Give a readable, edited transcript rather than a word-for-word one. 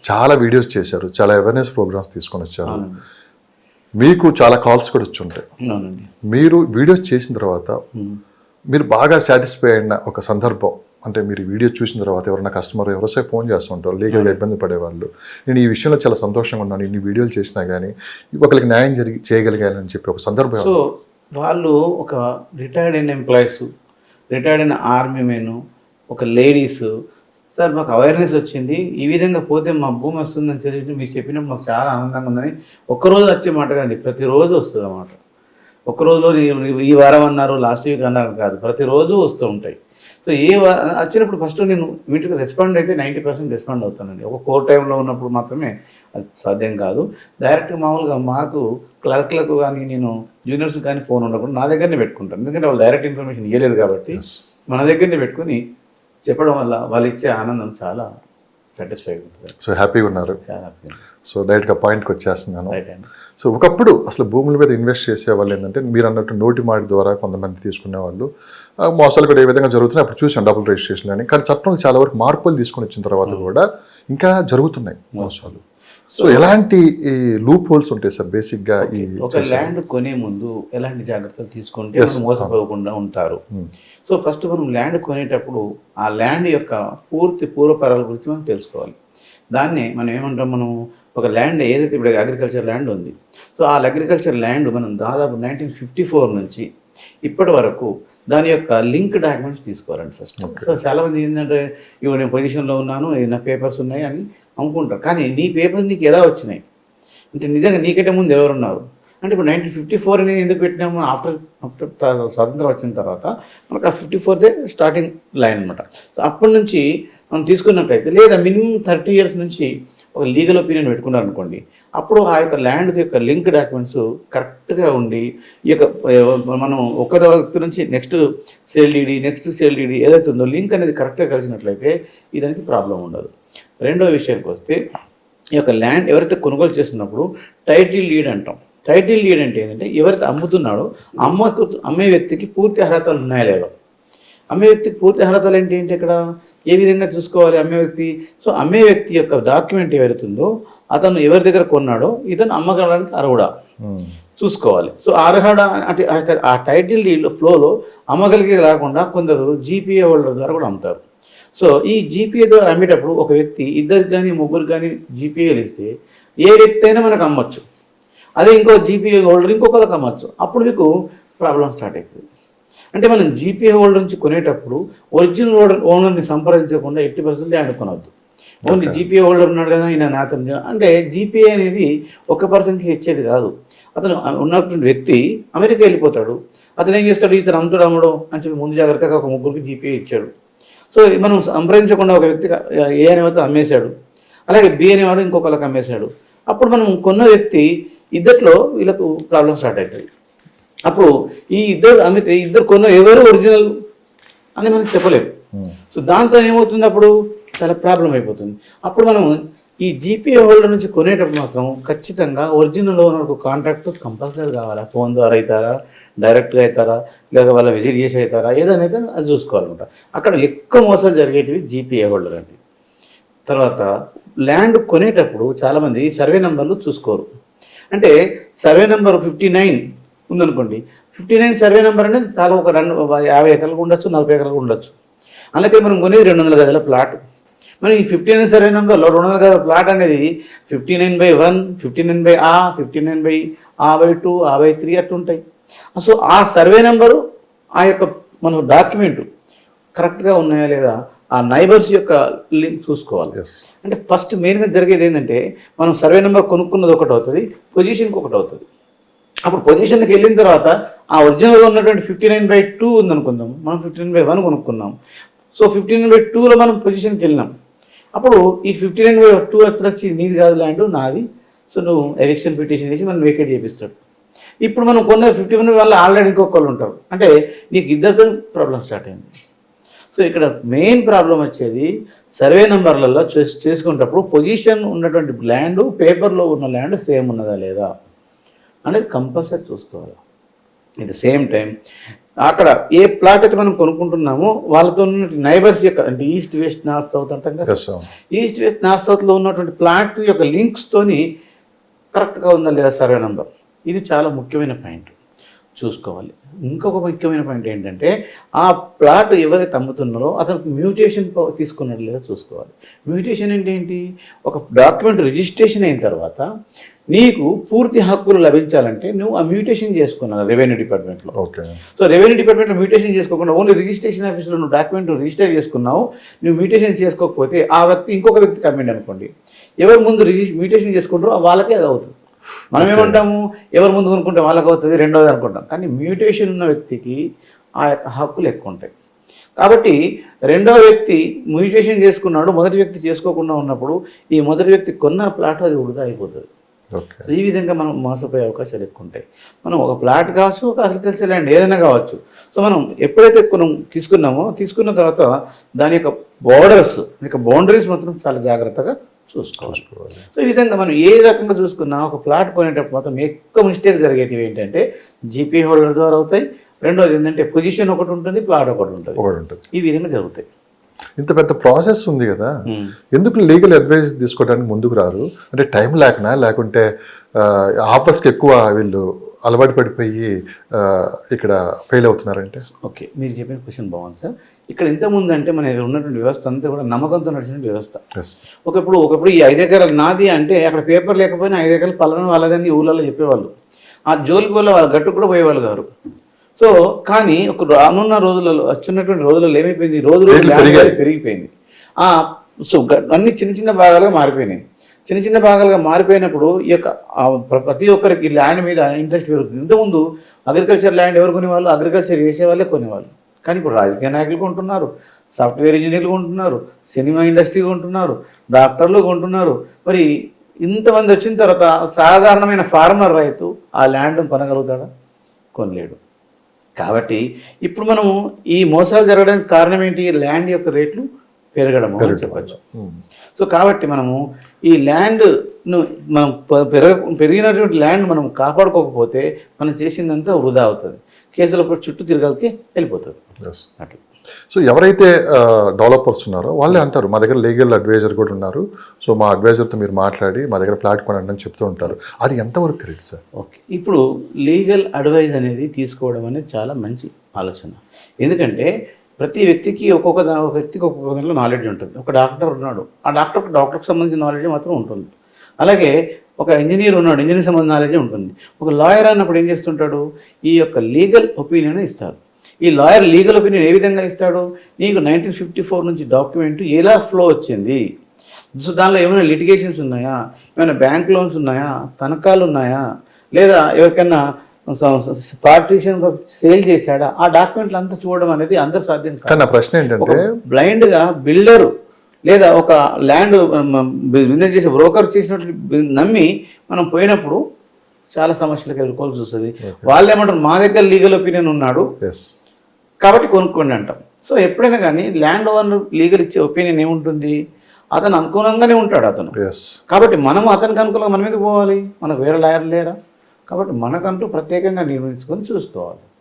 చాలా వీడియోస్ చేశారు, చాలా అవేర్నెస్ ప్రోగ్రామ్స్ తీసుకొని వచ్చారు, మీకు చాలా కాల్స్ కూడా వచ్చి ఉంటాయి. మీరు వీడియోస్ చేసిన తర్వాత మీరు బాగా సాటిస్ఫై అయిన ఒక సందర్భం అంటే, మీరు వీడియో చూసిన తర్వాత ఎవరైనా కస్టమర్ ఎవరోసారి ఫోన్ చేస్తూ ఉంటారు, లీగల్గా ఇబ్బంది పడేవాళ్ళు, నేను ఈ విషయంలో చాలా సంతోషంగా ఉన్నాను, ఇన్ని వీడియోలు చేసినా కానీ ఒకరికి న్యాయం చేయగలిగానని చెప్పి ఒక సందర్భం. సో వాళ్ళు ఒక రిటైర్డ్ అయిన ఎంప్లాయీస్, రిటైర్డ్ అయిన ఆర్మీ మెన్, ఒక లేడీస్, సార్ మాకు అవేర్నెస్ వచ్చింది, ఈ విధంగా పోతే మా భూమి వస్తుందని తెలిసి మీరు చెప్పినప్పుడు మాకు చాలా ఆనందంగా ఉందని ఒక్కరోజు వచ్చే మాట కానీ ప్రతిరోజు వస్తుంది అన్నమాట. ఒక్కరోజులో ఈ వారం అన్నారు, లాస్ట్ వీక్ అన్నారు కాదు, ప్రతిరోజు వస్తూ ఉంటాయి. సో వచ్చినప్పుడు ఫస్ట్ నేను వీటికి రెస్పాండ్ అయితే 90% రెస్పాండ్ అవుతానండి. ఒక కోర్ టైంలో ఉన్నప్పుడు మాత్రమే అది సాధ్యం కాదు. డైరెక్ట్గా మామూలుగా మాకు క్లర్క్లకు కానీ నేను జూనియర్స్ కానీ ఫోన్ ఉండకుండా నా దగ్గరనే పెట్టుకుంటాను, ఎందుకంటే వాళ్ళు డైరెక్ట్ ఇన్ఫర్మేషన్ ఇవ్వలేరు కాబట్టి మన దగ్గరనే పెట్టుకుని చెప్పడం వల్ల వాళ్ళు ఇచ్చే ఆనందం చాలా సాటిస్ఫై అవుతుంది. సో హ్యాపీగా ఉన్నారు. చాలా హ్యాపీ. సో డైరెక్ట్గా పాయింట్కి వచ్చేస్తున్నాను. సో ఒకప్పుడు అసలు భూముల మీద ఇన్వెస్ట్ చేసే వాళ్ళు ఏంటంటే, మీరు అన్నట్టు నోటి మాట ద్వారా కొంతమంది తీసుకునే వాళ్ళు, మోసాలు కూడా ఏ విధంగా జరుగుతున్నాయి అప్పుడు చూసాం, డబుల్ రిజిస్ట్రేషన్ అని. కానీ చట్టంలో చాలా వరకు మార్పులు తీసుకొని వచ్చిన తర్వాత కూడా ఇంకా జరుగుతున్నాయి మోసాలు. సో ఎలాంటి లూప్ హోల్స్ ఉంటాయి సార్ బేసిక్గా? ఈ ఒక ల్యాండ్ కొనే ముందు ఎలాంటి జాగ్రత్తలు తీసుకుంటే మోసపోకుండా ఉంటారు? సో ఫస్ట్ మనం ల్యాండ్ కొనేటప్పుడు ఆ ల్యాండ్ యొక్క పూర్తి పూర్వపరాల గురించి మనం తెలుసుకోవాలి. దాన్నే మనం ఏమంటాం, మనం ఒక ల్యాండ్ ఏదైతే ఇప్పుడు అగ్రికల్చర్ ల్యాండ్ ఉంది, సో ఆ అగ్రికల్చర్ ల్యాండ్ మనం దాదాపు 1954 నుంచి ఇప్పటి వరకు దాని యొక్క లింక్ డాక్యుమెంట్స్ తీసుకోవాలండి ఫస్ట్. సో చాలామంది ఏంటంటే, ఇవి నేను పొజిషన్లో ఉన్నాను, నా పేపర్స్ ఉన్నాయి అని అనుకుంటారు. కానీ నీ పేపర్స్ నీకు ఎలా వచ్చినాయి అంటే, నిజంగా నీకంటే ముందు ఎవరున్నారు అంటే, ఇప్పుడు 1954 అనేది ఎందుకు పెట్టినాము, ఆఫ్టర్ స్వాతంత్రం వచ్చిన తర్వాత మనకు ఆ 54దే స్టార్టింగ్ లైన్ అనమాట. సో అప్పటి నుంచి మనం తీసుకున్నట్లయితే, లేదా మినిమం 30 years నుంచి ఒక లీగల్ ఒపీనియన్ పెట్టుకున్నారు అనుకోండి, అప్పుడు ఆ యొక్క ల్యాండ్ యొక్క లింక్ డాక్యుమెంట్స్ కరెక్ట్గా ఉండి, ఈ యొక్క మనం ఒక వ్యక్తి నుంచి నెక్స్ట్ సేల్ డీడీ ఏదైతే ఉందో లింక్ అనేది కరెక్ట్గా కలిసినట్లయితే దానికి ప్రాబ్లం ఉండదు. రెండో విషయానికి వస్తే, ఈ యొక్క ల్యాండ్ ఎవరైతే కొనుగోలు చేస్తున్నప్పుడు టైటిల్ డీడ్ అంటాం. టైటిల్ డీడ్ అంటే ఏంటంటే, ఎవరైతే అమ్ముతున్నాడో అమ్మే వ్యక్తికి పూర్తి అర్హతలు ఉన్నాయా లేవా. అమ్మే వ్యక్తికి పూర్తి అర్హతలు ఏంటి అంటే, ఇక్కడ ఏ విధంగా చూసుకోవాలి అమ్మే వ్యక్తి. సో అమ్మే వ్యక్తి యొక్క డాక్యుమెంట్ ఎవరైతుందో, అతను ఎవరి దగ్గర కొన్నాడో ఇతను అమ్మగలడానికి అర్హుడా చూసుకోవాలి. సో అర్హుడా అంటే ఆ టైటిల్ డీడ్ ఫ్లోలో అమ్మగలిగే రాకుండా కొందరు జీపీఏ హోల్డర్ ద్వారా కూడా అమ్ముతారు. సో ఈ జీపీఏ ద్వారా అమ్మేటప్పుడు ఒక వ్యక్తి ఇద్దరికి కానీ ముగ్గురు కానీ జీపీఏలు ఇస్తే ఏ వ్యక్తి అయినా మనకు అమ్మచ్చు, అదే ఇంకో జీపీఏ హోల్డర్ ఇంకొకరికి అమ్మచ్చు. అప్పుడు మీకు ప్రాబ్లం స్టార్ట్ అవుతుంది. అంటే మనం జీపీఏ హోల్డర్ నుంచి కొనేటప్పుడు ఒరిజినల్ ఓనర్ని సంప్రదించకుండా ఎట్టి పరిస్థితులు ల్యాండ్ కొనవద్దు. ఓన్లీ జీపీఏ హోల్డర్ ఉన్నాడు కదా ఈయన నాతను అంటే, జీపీఏ అనేది ఒక పర్సన్కి ఇచ్చేది కాదు. అతను ఉన్నటువంటి వ్యక్తి అమెరికా వెళ్ళిపోతాడు, అతను ఏం చేస్తాడు, ఇతను అమ్ముడు అని చెప్పి ముందు జాగ్రత్తగా ఒక ముగ్గురికి జీపీఏ ఇచ్చాడు. సో మనం సంప్రదించకుండా ఒక వ్యక్తి ఏ అనేవాడు అమ్మేశాడు, అలాగే బి అనేవాడు ఇంకొకరికి అమ్మేశాడు. అప్పుడు మనం కొన్న వ్యక్తి ఇద్దట్లో వీళ్ళకు ప్రాబ్లం స్టార్ట్ అవుతుంది. అప్పుడు ఈ ఇద్దరు అమ్మితే ఇద్దరు కొన్న ఎవరు ఒరిజినల్ అని మనం చెప్పలేము. సో దాంతో ఏమవుతుంది, అప్పుడు చాలా ప్రాబ్లం అయిపోతుంది. అప్పుడు మనం ఈ జీపీఏ హోల్డర్ నుంచి కొనేటప్పుడు మాత్రం ఖచ్చితంగా ఒరిజినల్ ఓనర్కు కాంటాక్ట్ కంపల్సరీ కావాలి. ఫోన్ ద్వారా అవుతారా, డైరెక్ట్గా అవుతారా, లేక వాళ్ళ విజిట్ చేసి అవుతారా, ఏదైనా అది చూసుకోవాలన్నమాట. అక్కడ ఎక్కువ మోసాలు జరిగేటివి జీపీఏ హోల్డర్ అండి. తర్వాత ల్యాండ్ కొనేటప్పుడు చాలామంది సర్వే నెంబర్లు చూసుకోరు. అంటే సర్వే నెంబర్ 59 ఉందనుకోండి, 59 సర్వే నెంబర్ అనేది చాలా ఒక 50 ఎకరాలకు ఉండొచ్చు, 40 ఎకరాలకు ఉండొచ్చు. అలాగే మనం కొనేది 200 గజాల ప్లాట్. మనం ఈ 59 సర్వే నెంబర్లో 200 గజాల ప్లాట్ అనేది 59/1, 59/A, 59/A/2, A/3 అట్లుంటాయి. సో ఆ సర్వే నెంబరు ఆ యొక్క మన డాక్యుమెంట్ కరెక్ట్గా ఉన్నాయా లేదా, ఆ నైబర్స్ యొక్క లింక్ చూసుకోవాలి. అంటే ఫస్ట్ మెయిన్గా జరిగేది ఏంటంటే, మనం సర్వే నెంబర్ కొనుక్కున్నది ఒకటి అవుతుంది, పొజిషన్కి ఒకటి అవుతుంది. అప్పుడు పొజిషన్కి వెళ్ళిన తర్వాత ఆ ఒరిజినల్గా ఉన్నటువంటి 59/2 ఉందనుకుందాం, మనం 59/1 కొనుక్కున్నాం. సో 59/2లో మనం పొజిషన్కి వెళ్ళినాం. అప్పుడు ఈ 59/2 వచ్చి నీది కాదు ల్యాండ్ నాది, సో నువ్వు ఎవిక్షన్ పిటిషన్ చేసి మనం వేకేట్ చేపిస్తాడు. ఇప్పుడు మనం కొన్న 51 వల్ల ఆల్రెడీ ఇంకొకళ్ళు ఉంటారు, అంటే నీకు ఇద్దరితో ప్రాబ్లం స్టార్ట్ అయింది. సో ఇక్కడ మెయిన్ ప్రాబ్లం వచ్చేది సర్వే నెంబర్లలో చేసుకునేటప్పుడు పొజిషన్ ఉన్నటువంటి ల్యాండ్, పేపర్లో ఉన్న ల్యాండ్ సేమ్ ఉన్నదా లేదా అనేది కంపల్సరీ చూసుకోవాలి. ఎట్ ద సేమ్ టైం అక్కడ ఏ ప్లాట్ అయితే మనం కొనుక్కుంటున్నామో వాళ్ళతో ఉన్న నైబర్స్ యొక్క అంటే ఈస్ట్ వెస్ట్ నార్త్ సౌత్ అంటాం కదా, ఎస్ అవును. ఈస్ట్ వెస్ట్ నార్త్ సౌత్లో ఉన్నటువంటి ప్లాట్ యొక్క లింక్స్తోని కరెక్ట్గా ఉందా లేదా సర్వే నెంబర్, ఇది చాలా ముఖ్యమైన పాయింట్ చూసుకోవాలి. ఇంకొక ముఖ్యమైన పాయింట్ ఏంటంటే ఆ ప్లాట్ ఎవరైతే అమ్ముతున్నారో అతనికి మ్యూటేషన్ తీసుకున్నట్టు లేదా చూసుకోవాలి. మ్యూటేషన్ అంటే ఏంటి, ఒక డాక్యుమెంట్ రిజిస్ట్రేషన్ అయిన తర్వాత నీకు పూర్తి హక్కులు లభించాలంటే నువ్వు ఆ మ్యూటేషన్ చేసుకున్నావు రెవెన్యూ డిపార్ట్మెంట్లో. ఓకే. సో రెవెన్యూ డిపార్ట్మెంట్లో మ్యూటేషన్ చేసుకోకుండా ఓన్లీ రిజిస్ట్రేషన్ ఆఫీస్లో నువ్వు డాక్యుమెంట్ రిజిస్టర్ చేసుకున్నావు, నువ్వు మ్యూటేషన్ చేసుకోకపోతే ఆ వ్యక్తి ఇంకొక వ్యక్తికి అమ్మిండి అనుకోండి, ఎవరు ముందు మ్యూటేషన్ చేసుకుంటారో వాళ్ళకే అది అవుతుంది. మనం ఏమంటాము, ఎవరు ముందు కొనుక్కుంటే వాళ్ళకి అవుతుంది, రెండోది అనుకుంటాం. కానీ మ్యూటేషన్ ఉన్న వ్యక్తికి ఆ యొక్క హక్కులు ఎక్కువ ఉంటాయి. కాబట్టి రెండో వ్యక్తి మ్యూటేషన్ చేసుకున్నాడు, మొదటి వ్యక్తి చేసుకోకుండా ఉన్నప్పుడు ఈ మొదటి వ్యక్తి కొన్న ప్లాట్ అది వృధా అయిపోతుంది. ఓకే. సో ఈ విధంగా మనం మోసపోయే అవకాశాలు ఎక్కువ ఉంటాయి. మనం ఒక ప్లాట్ కావచ్చు, ఒక అగ్రికల్చర్ ల్యాండ్ ఏదైనా కావచ్చు. సో మనం ఎప్పుడైతే తీసుకున్న తర్వాత దాని యొక్క బోర్డర్స్ బౌండరీస్ మాత్రం చాలా జాగ్రత్తగా చూసుకోవాలి. సో ఈ విధంగా మనం ఏ రకంగా చూసుకున్నా ఒక ప్లాట్ కొనేటప్పుడు మాత్రం ఎక్కువ మిస్టేక్ జరిగేటివి ఏంటంటే జీపీ హోల్డర్ ద్వారా అవుతాయి, రెండోది ఏంటంటే పొజిషన్ ఒకటి ఉంటుంది, ప్లాట్ ఒకటి ఉంటుంది. ఈ విధంగా జరుగుతాయి. ఇంత పెద్ద ప్రాసెస్ ఉంది కదా, ఎందుకు లీగల్ అడ్వైస్ తీసుకోవడానికి ముందుకు రారు? అంటే టైం లేకనా, లేకుంటే ఆఫర్స్కి ఎక్కువ వీళ్ళు అలవాటు పడిపోయి ఇక్కడ ఫెయిల్ అవుతున్నారంటే? ఓకే, మీరు చెప్పిన క్వశ్చన్ బాగుంది సార్. ఇక్కడ ఇంతకుముందు అంటే మన ఉన్నటువంటి వ్యవస్థ అంతా కూడా నమ్మకంతో నడిచిన వ్యవస్థ. ఒకప్పుడు ఈ 5 ఎకరాలు నాది అంటే అక్కడ పేపర్ లేకపోయినా 5 ఎకరాలు పలానా వాళ్ళదని ఊళ్ళలో చెప్పేవాళ్ళు. ఆ జోలికి వల్ల వాళ్ళ గట్టు కూడా పోయేవాళ్ళు గారు. సో కానీ ఒక రానున్న రోజులలో వచ్చినటువంటి రోజులలో ఏమైపోయింది, రోజులు పెరిగిపోయింది. సో అన్ని చిన్న చిన్న భాగాలుగా మారిపోయినాయి. చిన్న చిన్న భాగాలుగా మారిపోయినప్పుడు ఈ యొక్క ప్రతి ఒక్కరికి ల్యాండ్ మీద ఇంట్రెస్ట్ పెరుగుతుంది. ఇంతకుముందు అగ్రికల్చర్ ల్యాండ్ ఎవరు కొనేవాళ్ళు, అగ్రికల్చర్ చేసేవాళ్ళే కొనేవాళ్ళు. కానీ ఇప్పుడు రాజకీయ నాయకులు కొంటున్నారు, సాఫ్ట్వేర్ ఇంజనీర్లు కొంటున్నారు, సినిమా ఇండస్ట్రీ కొంటున్నారు, డాక్టర్లు కొంటున్నారు. మరి ఇంతమంది వచ్చిన తర్వాత సాధారణమైన ఫార్మర్ రైతు ఆ ల్యాండ్ కొనగలుగుతాడా? కొనలేడు. కాబట్టి ఇప్పుడు మనము ఈ మోసాలు జరగడానికి కారణం ఏంటి, ల్యాండ్ యొక్క రేట్లు పెరగడము అని చెప్పచ్చు. సో కాబట్టి మనము ఈ ల్యాండ్ను మనం పెరిగినటువంటి ల్యాండ్ మనం కాపాడుకోకపోతే మనం చేసిందంతా వృధా అవుతుంది, కేసుల చుట్టూ తిరగలికి వెళ్ళిపోతుంది. అట్లా. సో ఎవరైతే డెవలపర్స్ ఉన్నారో వాళ్ళే అంటారు, మా దగ్గర లీగల్ అడ్వైజర్ కూడా ఉన్నారు, సో మా అడ్వైజర్తో మీరు మాట్లాడి మా దగ్గర ప్లాట్ కొనండి అని చెప్తూ ఉంటారు. అది ఎంతవరకు కరెక్ట్ సార్? ఓకే, ఇప్పుడు లీగల్ అడ్వైజ్ అనేది తీసుకోవడం అనేది చాలా మంచి ఆలోచన. ఎందుకంటే ప్రతి వ్యక్తికి ఒక్కొక్క దాంట్లో నాలెడ్జ్ ఉంటుంది. ఒక డాక్టర్ ఉన్నాడు, ఆ డాక్టర్కి సంబంధించిన నాలెడ్జ్ మాత్రం ఉంటుంది. అలాగే ఒక ఇంజనీర్ ఉన్నాడు, ఇంజనీర్ సంబంధించిన నాలెడ్జ్ ఉంటుంది. ఒక లాయర్ అన్నప్పుడు ఏం చేస్తుంటాడు, ఈ యొక్క లీగల్ ఒపీనియన్ ఇస్తారు. ఈ లాయర్ లీగల్ ఒపీనియన్ ఏ విధంగా ఇస్తాడు, నీకు 1954 నుంచి డాక్యుమెంట్ ఎలా ఫ్లో వచ్చింది, సో దానిలో ఏమైనా లిటిగేషన్స్ ఉన్నాయా, ఏమైనా బ్యాంక్ లోన్స్ ఉన్నాయా, తనఖాలు ఉన్నాయా, లేదా ఎవరికైనా పార్టీషన్ సేల్ చేశాడా, ఆ డాక్యుమెంట్లు అంతా చూడడం అనేది అందరూ సాధ్యం కాదు. నా ప్రశ్న ఏంటంటే బ్లైండ్గా బిల్డరు లేదా ఒక ల్యాండ్ బిజినెస్ చేసే బ్రోకర్ చేసినట్టు నమ్మి మనం పోయినప్పుడు చాలా సమస్యలకు ఎదుర్కోవాల్సి వస్తుంది. వాళ్ళు ఏమంటారు, మా దగ్గర లీగల్ ఒపీనియన్ ఉన్నాడు కాబట్టి కొనుక్కోండి అంటాం. సో ఎప్పుడైనా కానీ ల్యాండ్ ఓనర్ లీగల్ ఇచ్చే ఒపీనియన్ ఏముంటుంది, అతను అనుకూలంగానే ఉంటాడు అతను. కాబట్టి మనం అతనికి అనుకూలంగా మనం ఎందుకు పోవాలి, మనకు వేరే లాయర్ లేరా? కాబట్టి మనకంటూ ప్రత్యేకంగా నిర్మించుకొని చూసుకోవాలి.